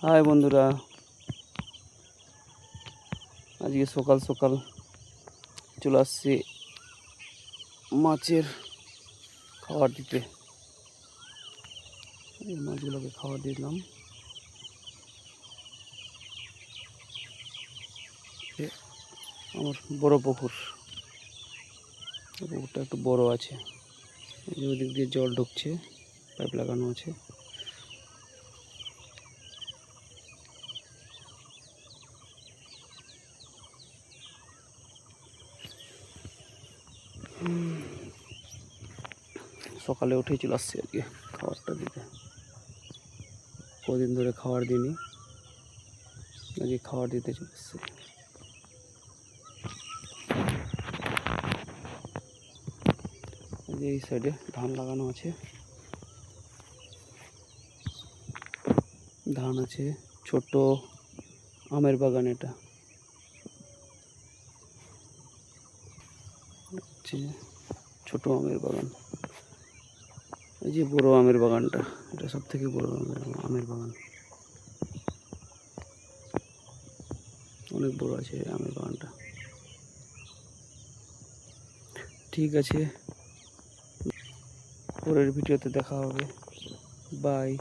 High বন্ধুরা, আজকে সকাল সকাল চলে আসছি মাছের খাবার দিতে। এই মাছগুলোকে খাবার দিলাম। আমার বড় পুকুর, পুকুরটা একটু বড় আছে, ওদিক দিয়ে জল ঢুকছে, পাইপ লাগানো আছে। সকালে উঠেই চলে আসছি আজকে খাবারটা দিতে। কদিন ধরে খাবার দিইনি, আজকে খাবার দিতে চলে আসছি। এই সাইডে ধান লাগানো আছে, ধান আছে, ছোট আমের বাগান। এটা হচ্ছে ছোট আমের বাগান। এই যে বড় আমের বাগানটা, এটা সব থেকে বড় আমের বাগান, অনেক বড় আছে আমের বাগানটা। ঠিক আছে, পরের ভিডিওতে দেখা হবে। বাই।